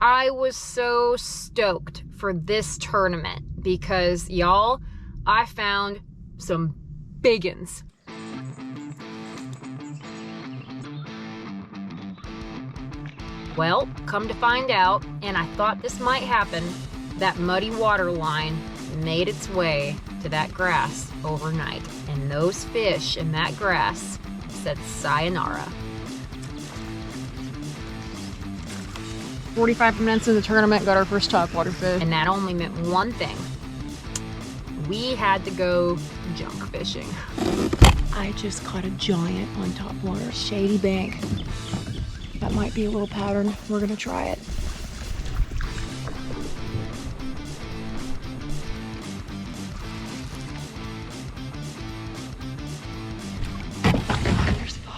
I was so stoked for this tournament because, y'all, I found some biggins. Well, come to find out, and I thought this might happen, that muddy water line made its way to that grass overnight, and those fish in that grass said sayonara. 45 minutes of the tournament, got our first topwater fish. And that only meant one thing. We had to go junk fishing. I just caught a giant on topwater, shady bank. That might be a little pattern. We're gonna try it. There's 5.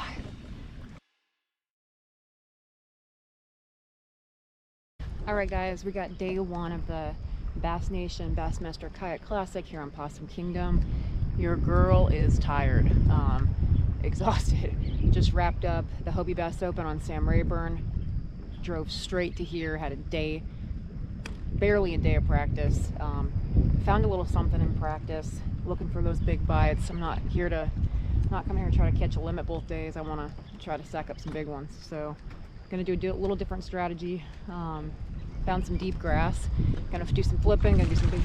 All right, guys, we got day 1 of the Bass Nation Bassmaster Kayak Classic here on Possum Kingdom. Your girl is tired, exhausted. Just wrapped up the Hobie Bass Open on Sam Rayburn. Drove straight to here, had a day, barely a day of practice. Found a little something in practice, looking for those big bites. I'm not coming here to try to catch a limit both days. I want to try to stack up some big ones. So gonna do a little different strategy. Found some deep grass. Gonna do some flipping, gonna do some big.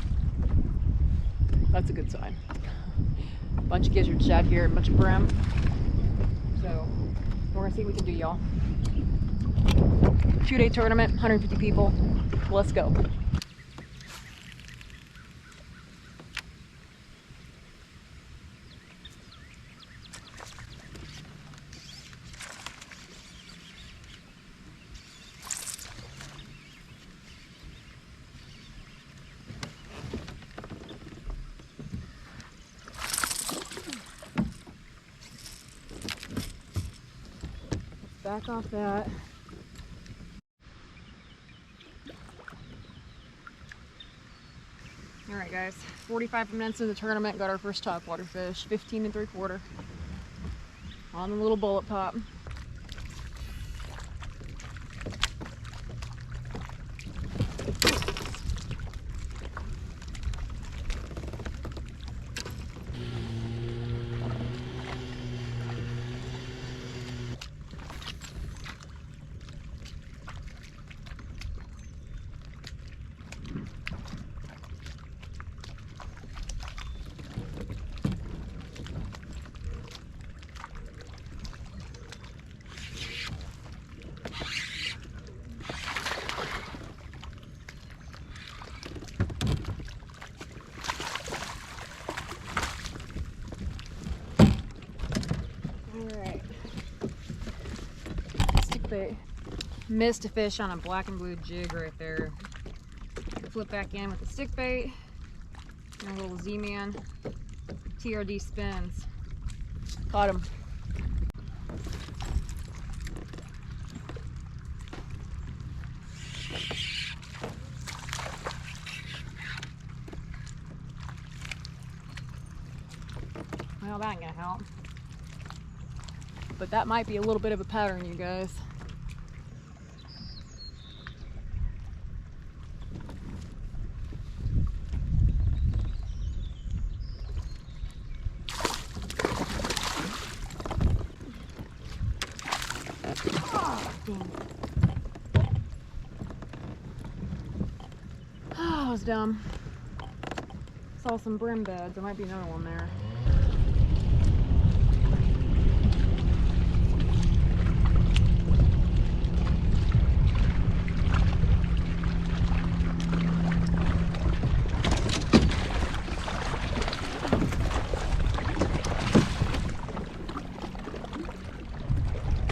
That's a good sign. Bunch of gizzard shad here, a bunch of brim. So we're gonna see what we can do, y'all. 2-day tournament, 150 people. Let's go. Back off that. All right, guys, 45 minutes of the tournament, got our first topwater fish, 15 3/4 on the little bullet pop. Alright. Stick bait. Missed a fish on a black and blue jig right there. Flip back in with the stick bait. And a little Z-Man. TRD spins. Caught him. Well, that ain't gonna help. But that might be a little bit of a pattern, you guys. Oh, dang. Oh, I was dumb. Saw some brim beds. There might be another one there.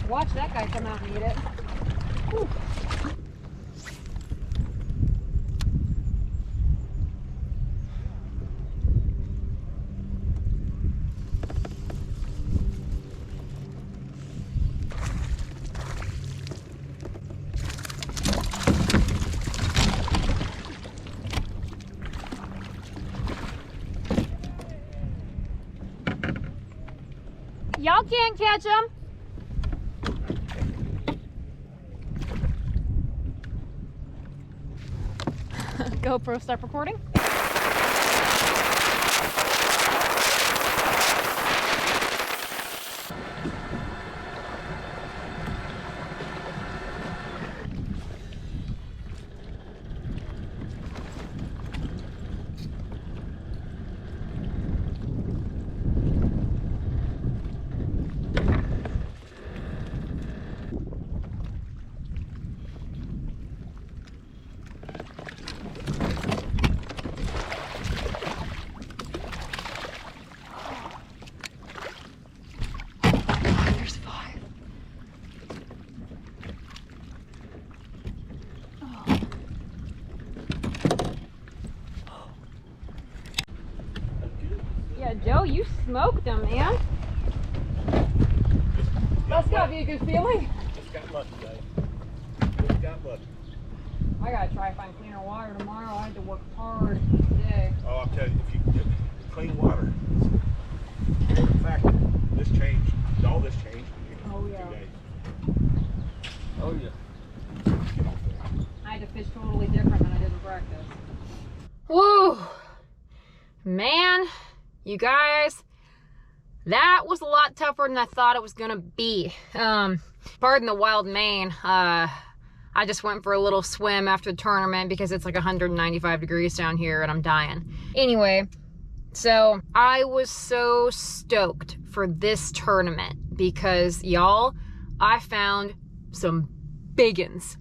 Watch that guy come out and eat it. Whew. Y'all can't catch them. GoPro, stop recording. Yeah, Joe, you smoked them, man. That's gotta be a good feeling. Just got lucky, guys. Just got lucky. I gotta try to find cleaner water tomorrow. I had to work hard today. Oh, I'll tell you, if you get clean water, in fact, this changed. All this changed. Oh, yeah. 2 days. Oh, yeah. Get off there. I had to fish totally different than I did in practice. Woo! Man, you guys, that was a lot tougher than I thought it was gonna be. Pardon the wild mane. I just went for a little swim after the tournament because it's like 195 degrees down here and I'm dying. Anyway, so I was so stoked for this tournament because, y'all, I found some biggins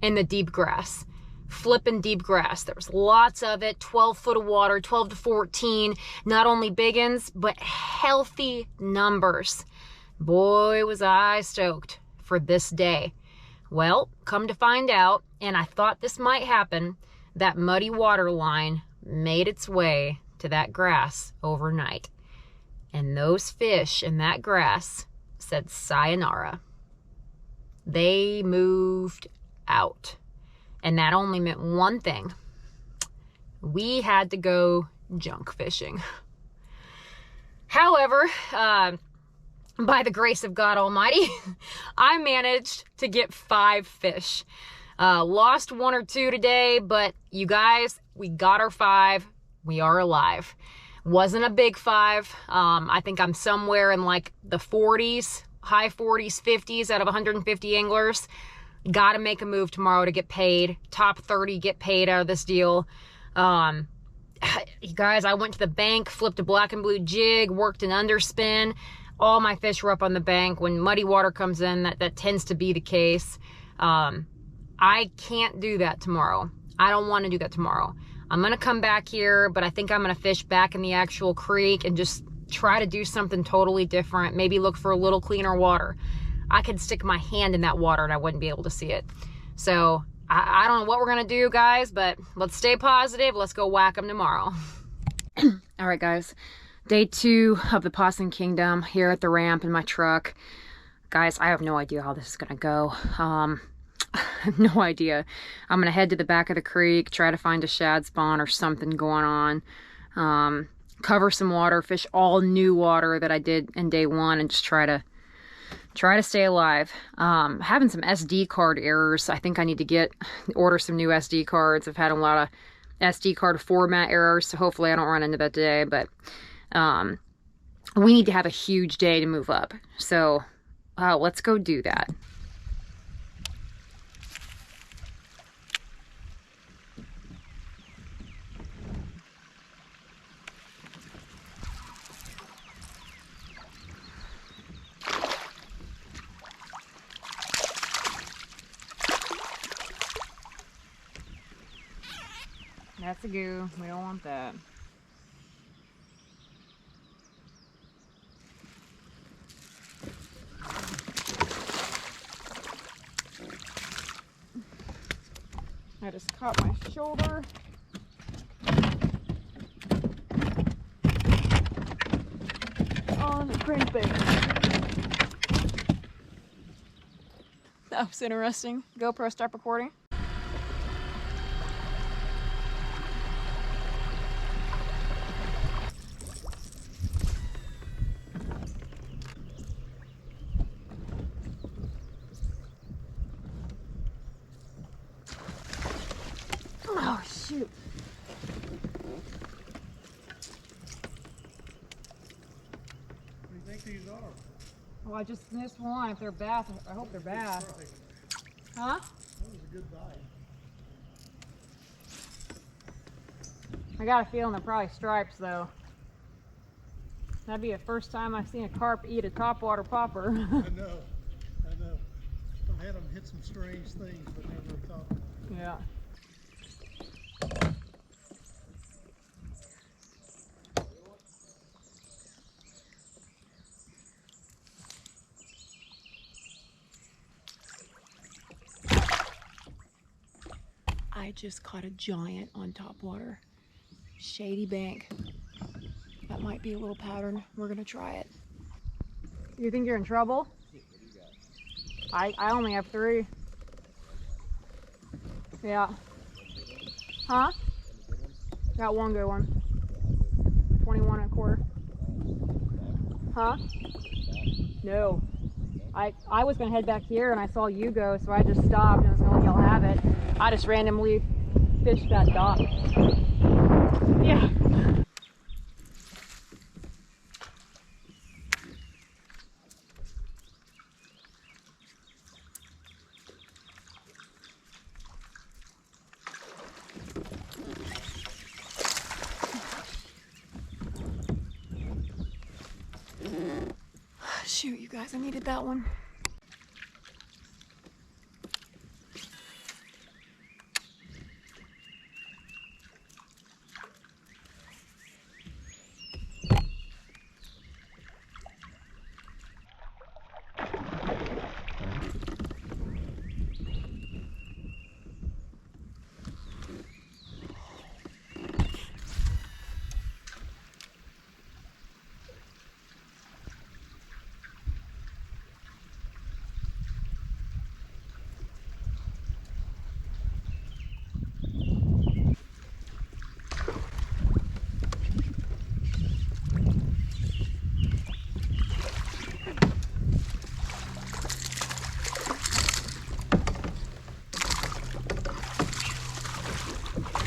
in the deep grass. Flipping deep grass. There was lots of it, 12 foot of water, 12 to 14. Not only biggins, but healthy numbers. Boy, was I stoked for this day. Well, come to find out, and I thought this might happen, that muddy water line made its way to that grass overnight. And those fish in that grass said sayonara. They moved out. And that only meant one thing. We had to go junk fishing. However, by the grace of God Almighty, I managed to get 5 fish. Lost 1 or 2 today, but you guys, we got our 5. We are alive. Wasn't a big 5. I think I'm somewhere in like the 40s, high 40s, 50s out of 150 anglers. Got to make a move tomorrow to get paid. Top 30 get paid out of this deal. You guys, I went to the bank, flipped a black and blue jig, worked an underspin. All my fish were up on the bank. When muddy water comes in, that tends to be the case. I can't do that tomorrow. I don't want to do that tomorrow. I'm going to come back here, but I think I'm going to fish back in the actual creek and just try to do something totally different. Maybe look for a little cleaner water. I could stick my hand in that water and I wouldn't be able to see it. So I don't know what we're gonna do, guys, but let's stay positive. Let's go whack them tomorrow. All right, guys, day 2 of the Possum Kingdom here at the ramp in my truck. Guys, I have no idea how this is gonna go. I have no idea. I'm gonna head to the back of the creek, try to find a shad spawn or something going on. Cover some water, fish all new water that I did in day 1 and just try to stay alive. Having some SD card errors. I think I need to order some new SD cards. I've had a lot of SD card format errors, so hopefully I don't run into that today, but we need to have a huge day to move up. So let's go do that. That's a goo. We don't want that. I just caught my shoulder. On the crankbait. That was interesting. GoPro, stop recording. Oh, shoot. What do you think these are? Well, I just missed one. If they're bass, I hope they're bass. Huh? That was a good bite. I got a feeling they're probably stripes though. That'd be the first time I've seen a carp eat a topwater popper. I know. I've had them hit some strange things, but never thought. Yeah. I just caught a giant on topwater. Shady bank. That might be a little pattern. We're gonna try it. You think you're in trouble? I only have 3. Yeah. Huh? Got one good one. 21 and a quarter. Huh? No. I was gonna head back here and I saw you go, so I just stopped and was gonna let y'all have it. I just randomly fished that dock. Yeah. Shoot, you guys, I needed that one.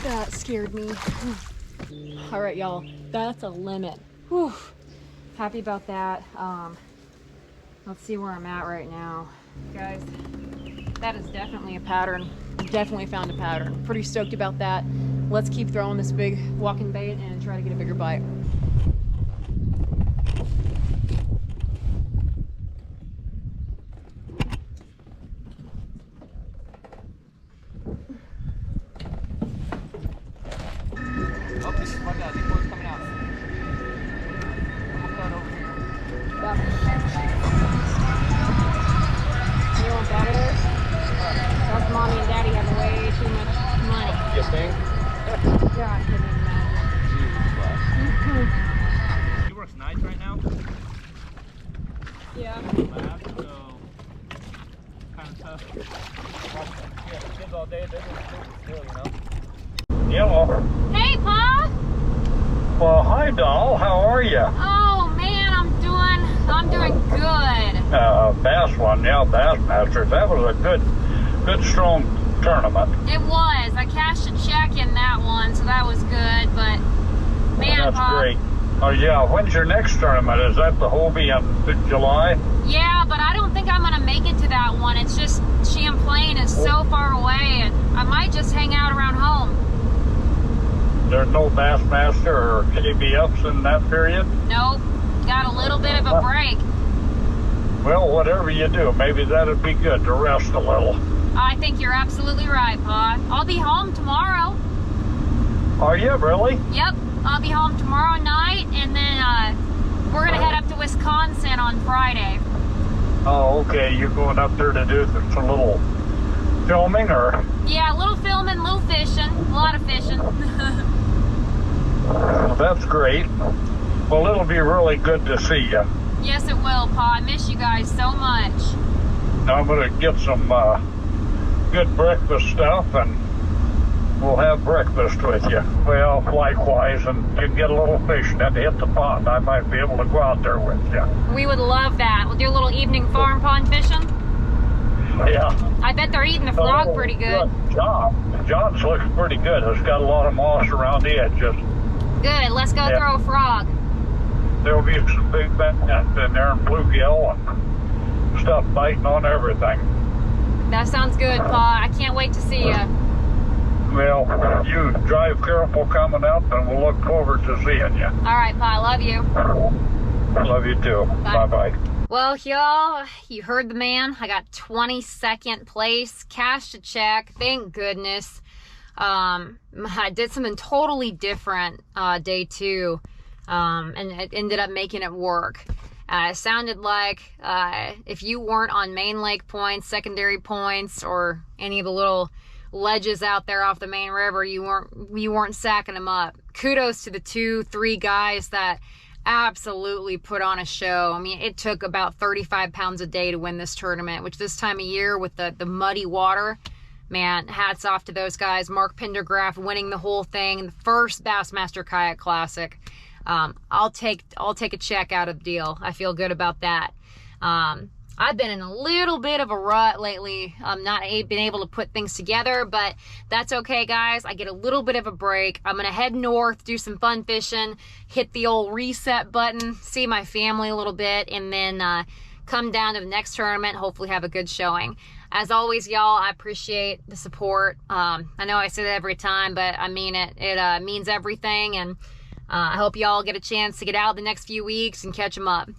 That scared me. All right, y'all, that's a limit. Whew. Happy about that. Let's see where I'm at right now. Guys, that is definitely a pattern. Definitely found a pattern. Pretty stoked about that. Let's keep throwing this big walking bait and try to get a bigger bite. He works nights right now? Yeah. Lab, so kind of tough. Yeah, the kids all day, they're just still, you know? Hello. Hey, Pa! Well, hi, doll. How are you? Oh man, I'm doing good. Bass one, yeah, Bassmasters. That was a good, strong tournament. It was. I cashed a check in that one, so that was good. But man, That's Pa, great. Oh yeah, when's your next tournament? Is that the Hobie in July? yeah, but I don't think I'm gonna make it to that one. It's just Champlain is so far away, and I might just hang out around home. There's no Bassmaster or KBFs in that period? Nope, got a little bit of a break. Well, whatever you do, maybe that'd be good to rest a little. I think you're absolutely right, Pa. I'll be home tomorrow. Are you really? Yep, I'll be home tomorrow night, and then we're gonna head up to Wisconsin on Friday. Oh, okay. You're going up there to do some little filming, or? Yeah, a little filming, a little fishing, a lot of fishing. Well, that's great. Well, it'll be really good to see you. Yes, it will, Pa. I miss you guys so much. I'm going to get some good breakfast stuff, and we'll have breakfast with you. Well, likewise, and you can get a little fish and then hit the pond. I might be able to go out there with you. We would love that. We'll do a little evening farm pond fishing. Yeah. I bet they're eating the frog pretty good. Good job. John's looks pretty good. It's got a lot of moss around the edges. Good, let's go throw a frog. There'll be some big bass in there and bluegill and stuff biting on everything. That sounds good, Pa. I can't wait to see you. Well, you drive careful coming out, and we'll look forward to seeing you. All right, Pa, love you. Love you too. Bye. Bye-bye. Well, y'all, you heard the man. I got 22nd place, cashed a check. Thank goodness. I did something totally different day 2, and it ended up making it work. It sounded like if you weren't on main lake points, secondary points, or any of the little ledges out there off the main river, you weren't sacking them up. Kudos to the 2-3 guys that absolutely put on a show. I mean, it took about 35 pounds a day to win this tournament, which this time of year with the muddy water, man, hats off to those guys. Mark Pendergraft winning the whole thing, the first Bassmaster Kayak Classic. I'll take a check out of the deal. I feel good about that. I've been in a little bit of a rut lately. I'm not been able to put things together, but that's okay, guys. I get a little bit of a break. I'm gonna head north, do some fun fishing, hit the old reset button, see my family a little bit, and then come down to the next tournament, hopefully have a good showing. As always, y'all, I appreciate the support. I know I say that every time, but I mean it. It means everything, and I hope y'all get a chance to get out the next few weeks and catch them up.